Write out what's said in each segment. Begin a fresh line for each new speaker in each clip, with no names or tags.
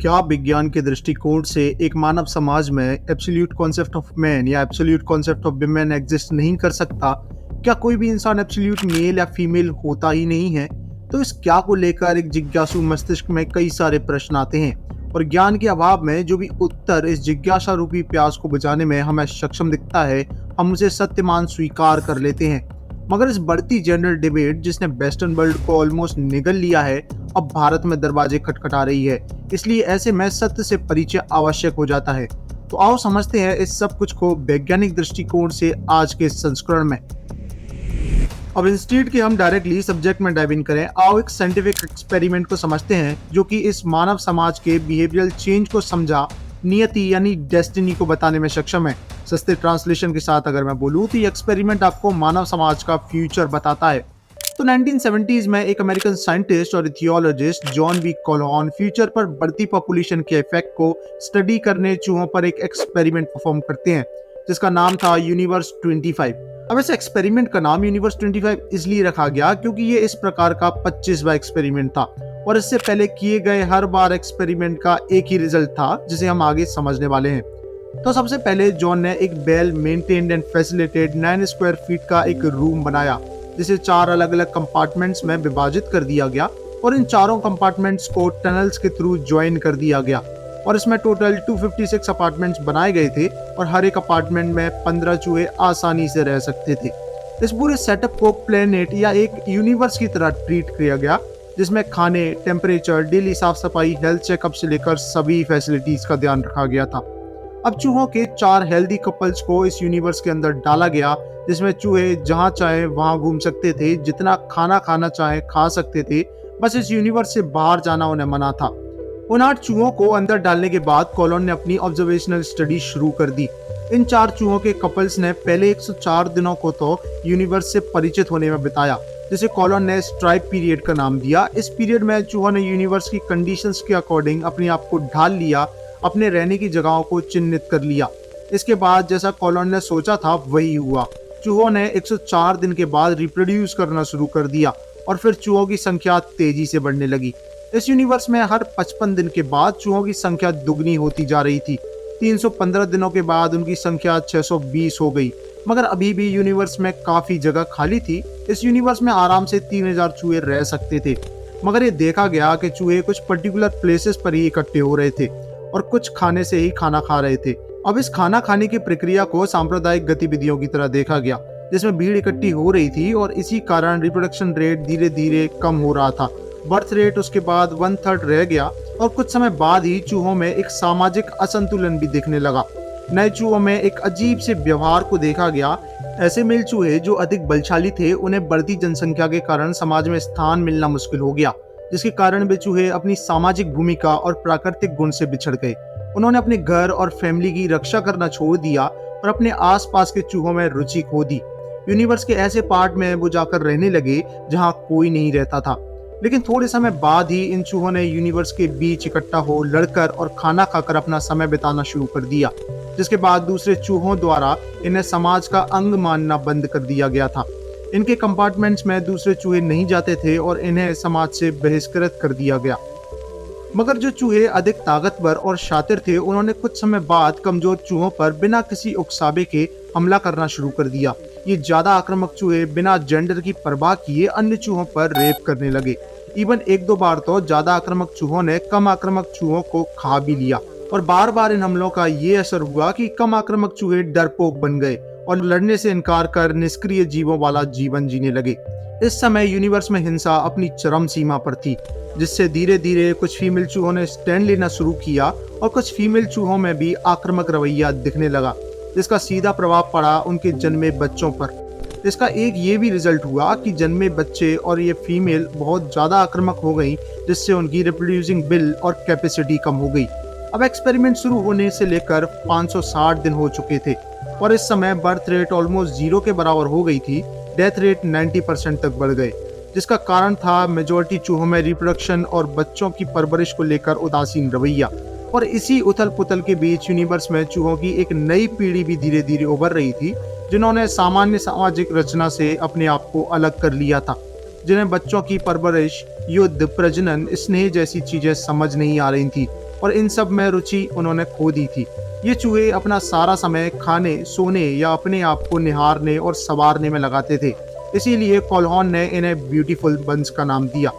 क्या विज्ञान के दृष्टिकोण से एक मानव समाज में एब्सोल्यूट कॉन्सेप्ट ऑफ मैन या absolute concept of women exist नहीं कर सकता? क्या कोई भी इंसान एब्सोल्यूट मेल या फीमेल होता ही नहीं है? तो इस क्या को लेकर एक जिज्ञासु मस्तिष्क में कई सारे प्रश्न आते हैं और ज्ञान के अभाव में जो भी उत्तर इस जिज्ञासा रूपी प्यास को बुझाने में हमें सक्षम दिखता है, हम उसे सत्यमान स्वीकार कर लेते हैं। मगर इस बढ़ती जेंडर डिबेट जिसने वेस्टर्न वर्ल्ड को ऑलमोस्ट निगल लिया है, अब भारत में दरवाजे खटखटा रही है। इसलिए ऐसे में सत्य से परिचय आवश्यक हो जाता है। तो आओ समझते हैं इस सब कुछ को वैज्ञानिक दृष्टिकोण से आज के संस्करण में। अब इंस्टीट्यूट के हम डायरेक्टली सब्जेक्ट में डाइव इन करें, आओ एक साइंटिफिक एक्सपेरिमेंट को समझते हैं जो कि इस मानव समाज के बिहेवियरल चेंज को समझा, नियति यानी डेस्टिनी को बताने में सक्षम है। सस्ते ट्रांसलेशन के साथ अगर मैं बोलूं तो ये एक्सपेरिमेंट आपको मानव समाज का फ्यूचर बताता है। तो 1970s में एक अमेरिकन साइंटिस्ट और theologist John B Calhoun future पर बढ़ती पॉपुलेशन के इफेक्ट को स्टडी करने चूहों पर एक एक्सपेरिमेंट परफॉर्म करते हैं जिसका नाम था यूनिवर्स 25। अब इस एक्सपेरिमेंट का नाम यूनिवर्स 25 इसलिए रखा गया क्योंकि ये इस प्रकार का 25वां एक्सपेरिमेंट था और इससे पहले किए गए हर बार एक्सपेरिमेंट का एक ही रिजल्ट था जिसे हम आगे समझने वाले हैं। तो सबसे पहले जॉन ने एक well maintained and facilitated 9 square feet का एक रूम बनाया जिसे 4 अलग अलग कंपार्टमेंट्स में विभाजित कर दिया गया और इन चारों कंपार्टमेंट्स को टनल्स के थ्रू ज्वाइन कर दिया गया और इसमें टोटल 256 अपार्टमेंट्स बनाए गए थे और हर एक अपार्टमेंट में 15 चूहे आसानी से रह सकते थे। इस पूरे सेटअप को प्लेनेट या एक यूनिवर्स की तरह ट्रीट किया गया जिसमें खाने, टेम्परेचर, डेली साफ सफाई, हेल्थ चेकअप से लेकर सभी फैसिलिटीज का ध्यान रखा गया था। अब चूहों के 4 हेल्दी कपल्स को इस यूनिवर्स के अंदर डाला गया जिसमें चूहे जहां चाहे वहां घूम सकते थे, जितना खाना खाना चाहे खा सकते थे, बस इस यूनिवर्स से बाहर जाना उन्हें मना था। उन 8 चूहों को अंदर डालने के बाद कॉलोन ने अपनी ऑब्जर्वेशनल स्टडी शुरू कर दी। इन 4 चूहों के कपल्स ने पहले 104 दिनों को तो यूनिवर्स से परिचित होने में बिताया जिसे कॉलोन ने स्ट्राइप पीरियड का नाम दिया। इस पीरियड में चूहों ने यूनिवर्स की कंडीशंस के अकॉर्डिंग अपने आप को ढाल लिया, अपने रहने की जगहों को चिन्हित कर लिया। इसके बाद जैसा कॉलोन ने सोचा था वही हुआ। चूहों ने 104 दिन के बाद रिप्रोड्यूस करना शुरू कर दिया और फिर चूहों की संख्या तेजी से बढ़ने लगी। इस यूनिवर्स में हर 55 दिन के बाद चूहों की संख्या दुगनी होती जा रही थी। 315 दिनों के बाद उनकी संख्या 620 हो गई, मगर अभी भी यूनिवर्स में काफी जगह खाली थी। इस यूनिवर्स में आराम से 3000 चूहे रह सकते थे, मगर ये देखा गया कि चूहे कुछ पर्टिकुलर प्लेसेस पर ही इकट्ठे हो रहे थे और कुछ खाने से ही खाना खा रहे थे। अब इस खाना खाने की प्रक्रिया को सांप्रदायिक गतिविधियों की तरह देखा गया जिसमें भीड़ इकट्ठी हो रही थी और इसी कारण रिप्रोडक्शन रेट धीरे धीरे कम हो रहा था। बर्थ रेट उसके बाद 1/3 रह गया और कुछ समय बाद ही चूहों में एक सामाजिक असंतुलन भी दिखने लगा। नए चूहों में एक अजीब से व्यवहार को देखा गया। ऐसे मेल चूहे जो अधिक बलशाली थे उन्हें बढ़ती जनसंख्या के कारण समाज में स्थान मिलना मुश्किल हो गया, जिसके कारण वे चूहे अपनी सामाजिक भूमिका और प्राकृतिक गुण से बिछड़ गए। उन्होंने अपने घर और फैमिली की रक्षा करना छोड़ दिया और अपने आसपास के चूहों में रुचि खो दी। यूनिवर्स के ऐसे पार्ट में वो जाकर रहने लगे जहां कोई नहीं रहता था। लेकिन थोड़े समय बाद ही इन चूहों ने यूनिवर्स के बीच इकट्ठा हो लड़कर और खाना खाकर अपना समय बिताना शुरू कर दिया, जिसके बाद दूसरे चूहों द्वारा इन्हें समाज का अंग मानना बंद कर दिया गया था। इनके कंपार्टमेंट्स में दूसरे चूहे नहीं जाते थे और इन्हें समाज से बहिष्कृत कर दिया गया। मगर जो चूहे अधिक ताकतवर और शातिर थे उन्होंने कुछ समय बाद कमजोर चूहों पर बिना किसी उकसावे के हमला करना शुरू कर दिया। ये ज्यादा आक्रामक चूहे बिना जेंडर की परवाह किए अन्य चूहों पर रेप करने लगे। इवन 1-2 बार तो ज्यादा आक्रामक चूहों ने कम आक्रामक चूहों को खा भी लिया और बार बार इन हमलों का ये असर हुआ कि कम आक्रामक चूहे डरपोक बन गए और लड़ने से इनकार कर निष्क्रिय जीवों वाला जीवन जीने लगे। इस समय यूनिवर्स में हिंसा अपनी चरम सीमा पर थी, जिससे धीरे धीरे कुछ फीमेल चूहों ने स्टैंड लेना शुरू किया और कुछ फीमेल चूहों में भी आक्रामक रवैया दिखने लगा, जिसका सीधा प्रभाव पड़ा उनके जन्मे बच्चों पर। इसका एक ये भी रिजल्ट हुआ कि जन्मे बच्चे और ये फीमेल बहुत ज्यादा आक्रामक हो गई, जिससे उनकी रिप्रोड्यूसिंग बिल और कैपेसिटी कम हो गई। अब एक्सपेरिमेंट शुरू होने से लेकर 560 दिन हो चुके थे और इस समय बर्थ रेट ऑलमोस्ट 0 के बराबर हो गई थी। डेथ रेट 90% तक बढ़ गए, जिसका कारण था मेजॉरिटी चूहों में रिप्रोडक्शन और बच्चों की परवरिश को लेकर उदासीन रवैया। और इसी उथल पुथल के बीच यूनिवर्स में चूहों की एक नई पीढ़ी भी धीरे धीरे उभर रही थी, जिन्होंने सामान्य सामाजिक रचना से अपने आप को अलग कर लिया था, जिन्हें बच्चों की परवरिश, युद्ध, प्रजनन, स्नेह जैसी चीजें समझ नहीं आ रही थी। और इन सब में रुचि उन्होंने खो दी थी। ये चूहे अपना सारा समय खाने, सोने या अपने आप को निहारने और संवारने में लगाते थे। इसीलिए कोल्होन ने इन्हें ब्यूटीफुल बंस का नाम दिया।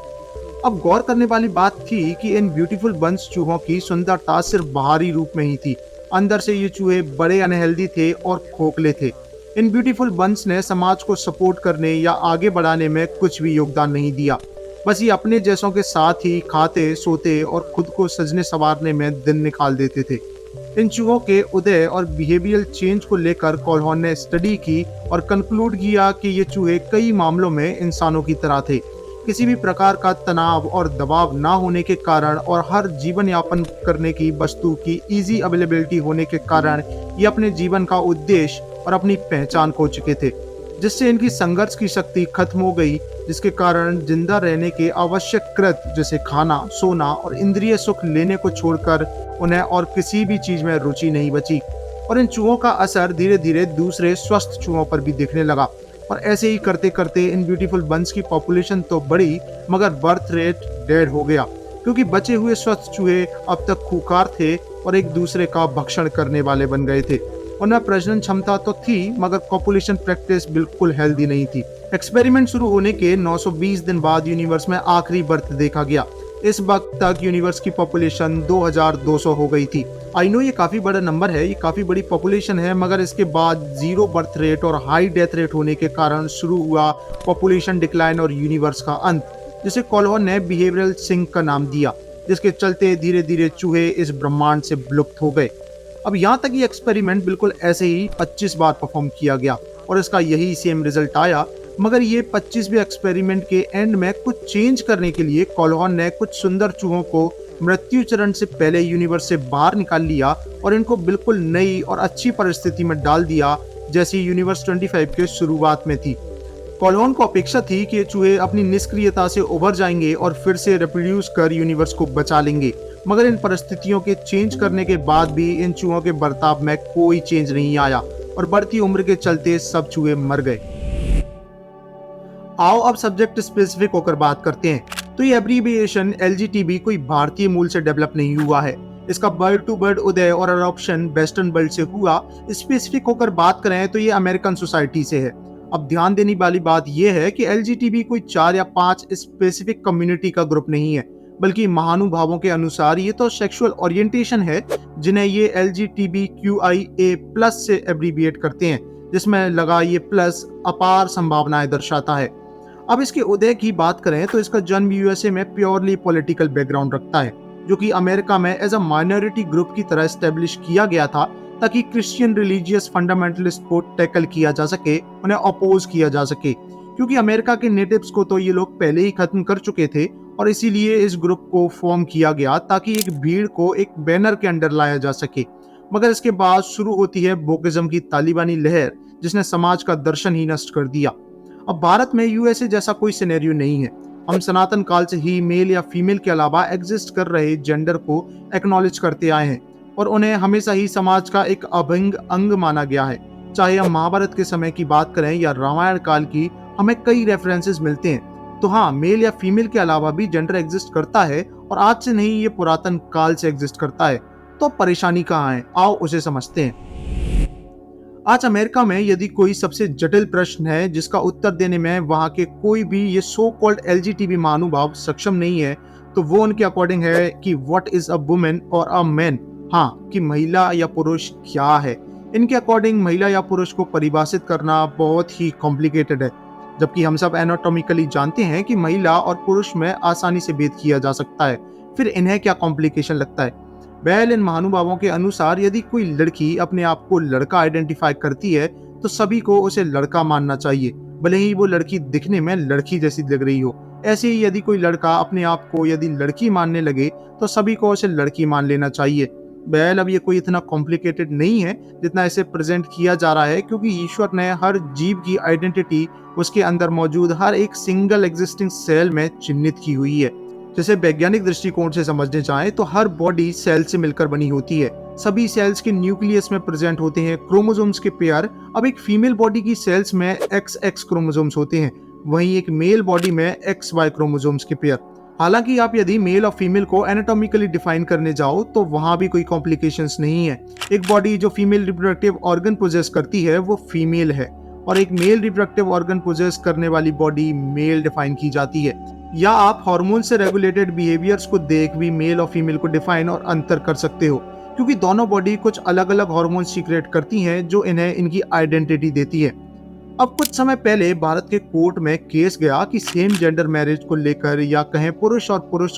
अब गौर करने वाली बात थी कि इन ब्यूटीफुल बंस चूहों की सुंदरता सिर्फ बाहरी रूप में ही थी। अंदर से ये चूहे बड़े अनहेल्दी थे और खोखले थे। इन ब्यूटीफुल बंस ने समाज को सपोर्ट करने या आगे बढ़ाने में कुछ भी योगदान नहीं दिया। बस ये अपने जैसों के साथ ही खाते, सोते और खुद को सजने संवारने में दिन निकाल देते थे। इन चूहों के उदय और बिहेवियरल चेंज को लेकर कोल्होन ने स्टडी की और कंक्लूड किया कि ये चूहे कई मामलों में इंसानों की तरह थे। किसी भी प्रकार का तनाव और दबाव ना होने के कारण और हर जीवन यापन करने की वस्तु की इजी अवेलेबिलिटी होने के कारण ये अपने जीवन का उद्देश्य और अपनी पहचान खो चुके थे, जिससे इनकी संघर्ष की शक्ति खत्म हो गई, जिसके कारण जिंदा रहने के आवश्यक कृत्य जैसे खाना, सोना और इंद्रिय सुख लेने को छोड़कर उन्हें और किसी भी चीज में रुचि नहीं बची। और इन चूहों का असर धीरे धीरे दूसरे स्वस्थ चूहों पर भी दिखने लगा। और ऐसे ही करते करते इन ब्यूटीफुल बंस की पॉपुलेशन तो बढ़ी, मगर बर्थ रेट डेड हो गया, क्योंकि बचे हुए स्वस्थ चूहे अब तक खूंखार थे और एक दूसरे का भक्षण करने वाले बन गए थे। उनमें प्रजनन क्षमता तो थी, मगर पॉपुलेशन प्रैक्टिस बिल्कुल हेल्दी नहीं थी। एक्सपेरिमेंट शुरू होने के 920 दिन बाद यूनिवर्स में आखिरी बर्थ देखा गया। इस वक्त तक यूनिवर्स की पॉपुलेशन 2200 हो गई थी। आई नो ये काफी बड़ा नंबर है, ये काफी बड़ी पॉपुलेशन है, मगर इसके बाद जीरो बर्थ रेट और हाई डेथ रेट होने के कारण शुरू हुआ पॉपुलेशन डिक्लाइन और यूनिवर्स का अंत, जिसे कोल्होन ने बिहेवियरल सिंक का नाम दिया, जिसके चलते धीरे धीरे चूहे इस ब्रह्मांड से विलुप्त हो गए। अब यहाँ तक ये एक्सपेरिमेंट बिल्कुल ऐसे ही 25 बार परफॉर्म किया गया और इसका यही सेम रिजल्ट आया। मगर ये 25वें एक्सपेरिमेंट के एंड में कुछ चेंज करने के लिए कोल्होन ने कुछ सुंदर चूहों को मृत्यु चरण से पहले यूनिवर्स से बाहर निकाल लिया और इनको बिल्कुल नई और अच्छी परिस्थिति में डाल दिया, जैसी यूनिवर्स 25 के शुरुआत में थी। कोल्होन को अपेक्षा थी कि ये चूहे अपनी निष्क्रियता से उभर जाएंगे और फिर से रिप्रोड्यूस कर यूनिवर्स को बचा लेंगे, मगर इन परिस्थितियों के चेंज करने के बाद भी इन चूहों के बर्ताव में कोई चेंज नहीं आया और बढ़ती उम्र के चलते सब चूहे मर गए। आओ अब सब्जेक्ट स्पेसिफिक होकर बात करते हैं। तो ये एब्रीविएशन एलजीटीबी कोई भारतीय मूल से डेवलप नहीं हुआ है। इसका बर्ड टू बर्ड उदय और अडॉप्शन वेस्टर्न वर्ल्ड से हुआ। स्पेसिफिक होकर बात करें तो ये अमेरिकन सोसाइटी से है। अब ध्यान देने वाली बात यह है कि एलजीटीबी कोई 4 या 5 स्पेसिफिक कम्युनिटी का ग्रुप नहीं है, बल्कि महानुभावों के अनुसार ये तो सेक्सुअल ओरिएंटेशन है, जिन्हें ये LGBTQIA+ से एब्रीविएट करते हैं, जिसमें लगा ये प्लस अपार संभावनाएं दर्शाता है। अब इसके उदय की बात करें तो इसका जन्म यूएसए में प्योरली पॉलिटिकल बैकग्राउंड रखता है, जो कि अमेरिका में एज अ माइनॉरिटी ग्रुप की तरह एस्टेब्लिश किया गया था, ताकि क्रिश्चियन रिलीजियस फंडामेंटलिस्ट को टैकल किया जा सके, उन्हें अपोज किया जा सके, क्योंकि अमेरिका के नेटिव्स को तो ये लोग पहले ही खत्म कर चुके थे। और इसीलिए इस ग्रुप को फॉर्म किया गया ताकि एक भीड़ को एक बैनर के अंडर लाया जा सके। मगर इसके बाद शुरू होती है वोकिज्म की तालिबानी लहर, जिसने समाज का दर्शन ही नष्ट कर दिया। अब भारत में यूएसए जैसा कोई सिनेरियो नहीं है। हम सनातन काल से ही मेल या फीमेल के अलावा एग्जिस्ट कर रहे जेंडर को एक्नॉलेज करते आए हैं और उन्हें हमेशा ही समाज का एक अभिन्न अंग माना गया है। चाहे हम महाभारत के समय की बात करें या रामायण काल की, हमें कई रेफरेंसेस मिलते हैं। तो हाँ, मेल या फीमेल के अलावा भी जेंडर एग्जिस्ट करता है और आज से नहीं, ये पुरातन काल से एग्जिस्ट करता है। तो परेशानी कहाँ है, आओ उसे समझते हैं। आज अमेरिका में यदि कोई सबसे जटिल प्रश्न है जिसका उत्तर देने में वहां के कोई भी ये सो कॉल्ड एलजीटीबी महानुभाव सक्षम नहीं है, तो वो उनके अकॉर्डिंग है कि व्हाट इज अ वुमेन और अ मैन। हाँ, कि महिला या पुरुष क्या है। इनके अकॉर्डिंग महिला या पुरुष को परिभाषित करना बहुत ही कॉम्प्लिकेटेड है, जबकि हम सब एनाटॉमिकली जानते हैं कि महिला और पुरुष में आसानी से भेद किया जा सकता है। फिर इन्हें क्या कॉम्प्लिकेशन लगता है। इन महानुभावों के अनुसार यदि कोई लड़की अपने आप को लड़का आइडेंटिफाई करती है तो सभी को उसे लड़का मानना चाहिए, भले ही वो लड़की दिखने में लड़की जैसी लग रही हो। ऐसे ही यदि कोई लड़का अपने आप को यदि लड़की मानने लगे तो सभी को उसे लड़की मान लेना चाहिए। अब ये कोई इतना कॉम्प्लिकेटेड नहीं है जितना इसे प्रेजेंट किया जा रहा है, क्योंकि ईश्वर ने हर जीव की आइडेंटिटी उसके अंदर मौजूद हर एक सिंगल एग्जिस्टिंग सेल में चिन्हित की हुई है। जैसे वैज्ञानिक दृष्टिकोण से समझने जाएं तो हर बॉडी सेल से मिलकर बनी होती है। सभी सेल्स के न्यूक्लियस में प्रेजेंट होते हैं क्रोमोसोम्स के पेयर। अब एक फीमेल बॉडी की सेल्स में XX क्रोमोसोम्स होते हैं, वहीं एक मेल बॉडी में XY क्रोमोसोम्स के पेयर। हालांकि आप यदि मेल और फीमेल को एनाटॉमिकली डिफाइन करने जाओ तो वहां भी कोई कॉम्प्लिकेशंस नहीं है। एक बॉडी जो फीमेल रिप्रोडक्टिव ऑर्गन पोजेस करती है वो फीमेल है, और एक मेल रिप्रोडक्टिव ऑर्गन पोजेस करने वाली बॉडी मेल डिफाइन की जाती है। या आप हार्मोन से रेगुलेटेड बिहेवियर्स को देख भी मेल और फीमेल को डिफाइन और अंतर कर सकते हो, क्योंकि दोनों बॉडी कुछ अलग अलग हार्मोन सीक्रेट करती हैं जो इन्हें इनकी आइडेंटिटी देती है। अब कुछ समय पहले भारत के कोर्ट में केस गया कि सेम जेंडर मैरिज को लेकर, या कहें पुरुष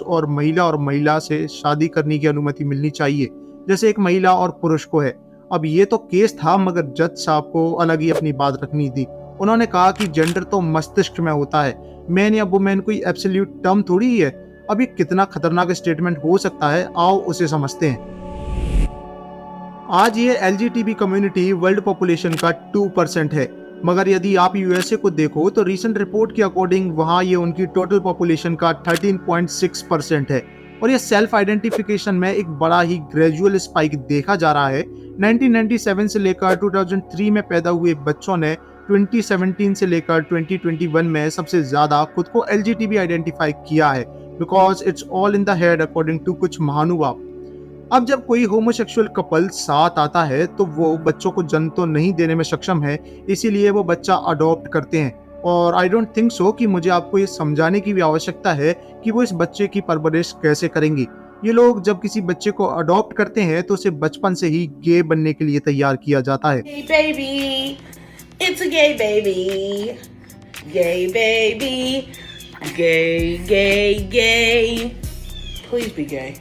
और महिला से शादी करने की अनुमति मिलनी चाहिए, जैसे एक महिला और पुरुष को है। अब ये तो केस था, मगर जज साहब को अलग ही अपनी बात रखनी थी। उन्होंने कहा कि जेंडर तो मस्तिष्क में होता है, मैन या वुमेन कोई एब्सोल्यूट टर्म थोड़ी ही है। अब ये कितना खतरनाक स्टेटमेंट हो सकता है, आओ उसे समझते हैं। आज ये एलजीटीबी कम्युनिटी वर्ल्ड पॉपुलेशन का 2% है, मगर यदि आप यूएसए को देखो तो रीसेंट रिपोर्ट के अकॉर्डिंग वहां ये उनकी टोटल पॉपुलेशन का 13.6% है। और ये सेल्फ आइडेंटिफिकेशन में एक बड़ा ही ग्रेजुअल स्पाइक देखा जा रहा है। 1997 से लेकर 2003 में पैदा हुए बच्चों ने 2017 से लेकर 2021 में सबसे ज्यादा खुद को एलजीटीबी आइडेंटिफाई किया है, because it's all in the head according to कुछ महानुभाव। अब जब कोई होमोसेक्सुअल कपल साथ आता है तो वो बच्चों को जन्म तो नहीं देने में सक्षम है, इसीलिए वो बच्चा अडॉप्ट करते हैं। और आई डोंट थिंक सो कि मुझे आपको ये समझाने की भी आवश्यकता है कि वो इस बच्चे की परवरिश कैसे करेंगी। ये लोग जब किसी बच्चे को अडॉप्ट करते हैं तो उसे बचपन से ही गे बनने के लिए तैयार किया जाता है।
Hey baby, it's a gay baby, gay baby, gay, please be gay.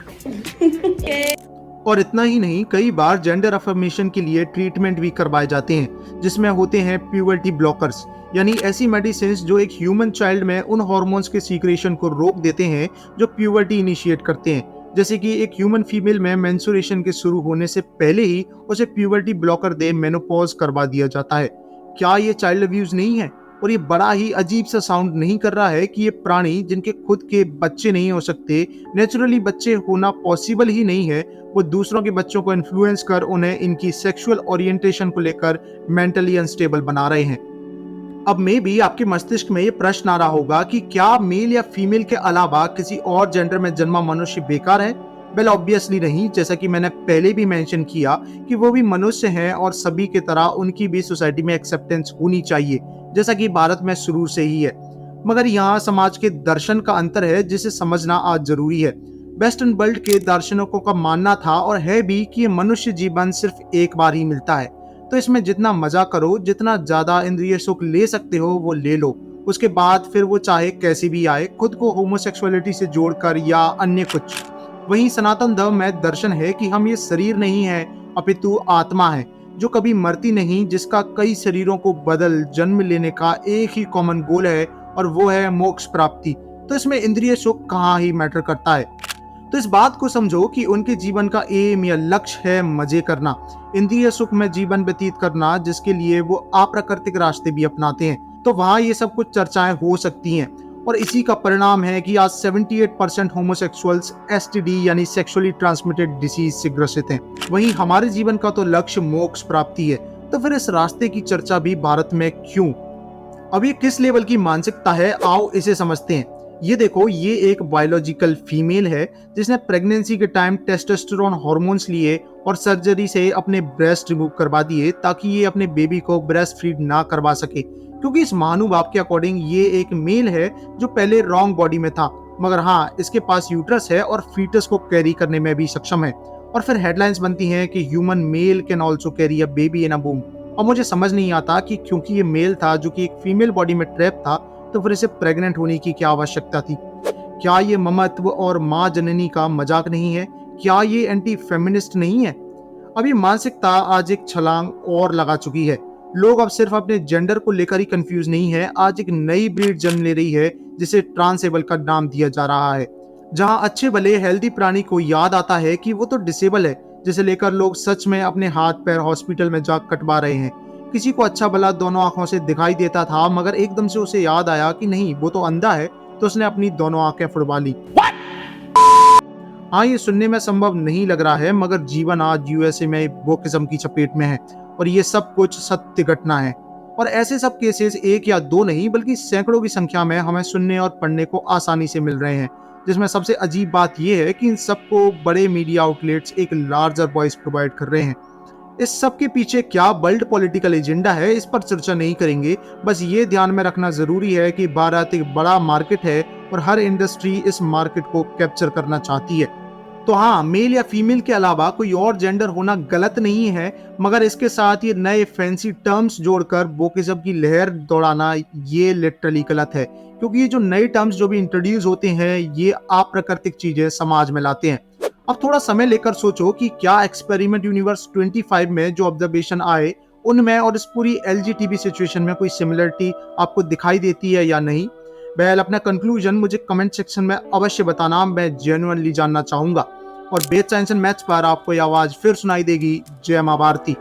और इतना ही नहीं, कई बार जेंडर अफर्मेशन के लिए ट्रीटमेंट भी करवाए जाते हैं, जिसमें होते हैं प्यूबर्टी ब्लॉकर्स, यानी ऐसी मेडिसिन जो एक ह्यूमन चाइल्ड में उन हार्मोन्स के सीक्रेशन को रोक देते हैं जो प्यूबर्टी इनिशिएट करते हैं। जैसे कि एक ह्यूमन फीमेल में मेंस्ट्रुएशन के शुरू होने से पहले ही उसे प्यूबर्टी ब्लॉकर दे मेनोपॉज करवा दिया जाता है। क्या ये चाइल्ड अब्यूज नहीं है? और ये बड़ा ही अजीब सा साउंड नहीं कर रहा है कि ये प्राणी जिनके खुद के बच्चे नहीं हो सकते, नेचुरली बच्चे होना पॉसिबल ही नहीं है, वो दूसरों के बच्चों को इन्फ्लुएंस कर उन्हें इनकी सेक्सुअल ओरिएंटेशन को लेकर मेंटली अनस्टेबल बना रहे हैं। अब मे भी आपके मस्तिष्क में ये प्रश्न आ रहा होगा कि क्या मेल या फीमेल के अलावा किसी और जेंडर में जन्मा मनुष्य बेकार है? वेल ऑब्वियसली नहीं, जैसा कि मैंने पहले भी मेंशन किया कि वो भी मनुष्य हैं और सभी की तरह उनकी भी सोसाइटी में एक्सेप्टेंस होनी चाहिए, जैसा कि भारत में शुरू से ही है। मगर यहाँ समाज के दर्शन का अंतर है जिसे समझना आज जरूरी है। वेस्टर्न वर्ल्ड के दार्शनिकों का मानना था और है भी कि मनुष्य जीवन सिर्फ एक बार ही मिलता है, तो इसमें जितना मजा करो, जितना ज्यादा इंद्रिय सुख ले सकते हो वो ले लो। उसके बाद फिर वो चाहे कैसी भी आए, खुद को होमोसेक्सुअलिटी से जोड़कर या अन्य कुछ। वहीं सनातन धर्म में दर्शन है कि हम ये शरीर नहीं है, अपितु आत्मा है जो कभी मरती नहीं, जिसका कई शरीरों को बदल जन्म लेने का एक ही कॉमन गोल है और वो है मोक्ष प्राप्ति। तो इसमें इंद्रिय सुख कहाँ ही मैटर करता है। तो इस बात को समझो कि उनके जीवन का एम या लक्ष्य है मजे करना, इंद्रिय सुख में जीवन व्यतीत करना, जिसके लिए वो अप्राकृतिक रास्ते भी अपनाते हैं। तो वहाँ ये सब कुछ चर्चाएं हो सकती हैं और इसी का परिणाम है कि आज 78% होमोसेक्सुअल्स एसटीडी यानी सेक्सुअली ट्रांसमिटेड डिसीज से ग्रसित हैं। वहीं हमारे जीवन का तो लक्ष्य मोक्ष प्राप्ति है, तो फिर इस रास्ते की चर्चा भी भारत में क्यों? अब ये किस लेवल की मानसिकता है, आओ इसे समझते हैं। ये देखो, ये एक बायोलॉजिकल फीमेल है जिसने प्रेगनेंसी के टाइम टेस्टोस्टेरोन हार्मोन्स लिए और सर्जरी से अपने ब्रेस्ट रिमूव करवा दिए ताकि ये अपने बेबी को ब्रेस्ट फीड ना करवा सके, क्योंकि इस महानुभाव के अकॉर्डिंग ये एक मेल है जो पहले रॉन्ग बॉडी में था, मगर हाँ इसके पास यूट्रस है और फीटस को कैरी करने में भी सक्षम है। और फिर हेडलाइंस बनती हैं कि human male can also carry a baby in a boom. और मुझे समझ नहीं आता कि क्योंकि ये मेल था जो कि एक फीमेल बॉडी में ट्रैप था, तो फिर इसे प्रेग्नेंट होने की क्या आवश्यकता थी? क्या ये ममत्व और माँ जननी का मजाक नहीं है? क्या ये एंटी फेमिनिस्ट नहीं है? अब ये मानसिकता आज एक छलांग और लगा चुकी है। लोग अब सिर्फ अपने जेंडर को लेकर ही कंफ्यूज नहीं है, आज एक नई ब्रीड जन्म ले रही है जिसे ट्रांसेबल का नाम दिया जा रहा है। जहां अच्छे भले हेल्दी प्राणी को याद आता है कि वो तो डिसेबल है, जिसे लेकर लोग सच में अपने हाथ पैर हॉस्पिटल में जा कटवा रहे हैं। किसी को अच्छा भला दोनों आंखों से दिखाई देता था, मगर एकदम से उसे याद आया कि नहीं वो तो अंधा है, तो उसने अपनी दोनों आंखें फुड़वा ली। हाँ, ये सुनने में संभव नहीं लग रहा है, मगर जीवन आज यूएसए में वो किस्म की चपेट में है और ये सब कुछ सत्य घटना है। और ऐसे सब केसेस एक या दो नहीं बल्कि सैकड़ों की संख्या में हमें सुनने और पढ़ने को आसानी से मिल रहे हैं, जिसमें सबसे अजीब बात यह है कि इन सबको बड़े मीडिया आउटलेट्स एक लार्जर वॉइस प्रोवाइड कर रहे हैं। इस सब के पीछे क्या वर्ल्ड पॉलिटिकल एजेंडा है, इस पर चर्चा नहीं करेंगे। बस ये ध्यान में रखना जरूरी है कि भारत एक बड़ा मार्केट है और हर इंडस्ट्री इस मार्केट को कैप्चर करना चाहती है। तो हाँ, मेल या फीमेल के अलावा कोई और जेंडर होना गलत नहीं है, मगर इसके साथ ये नए फैंसी टर्म्स जोड़कर वोकिज्म की लहर दौड़ाना ये लिटरली गलत है, क्योंकि ये जो नए टर्म्स जो भी इंट्रोड्यूस होते हैं ये अप्राकृतिक चीजें समाज में लाते हैं। अब थोड़ा समय लेकर सोचो कि क्या एक्सपेरिमेंट यूनिवर्स 25 में जो ऑब्जर्वेशन आए उनमें और इस पूरी एलजीटीबी सिचुएशन में कोई सिमिलरिटी आपको दिखाई देती है या नहीं। बहल अपना कंक्लूजन मुझे कमेंट सेक्शन में अवश्य बताना, मैं जेन्युइनली जानना चाहूंगा। और बेस्ट साइंस एंड मैथ्स पर आपको ये आवाज फिर सुनाई देगी। जय मां भारती।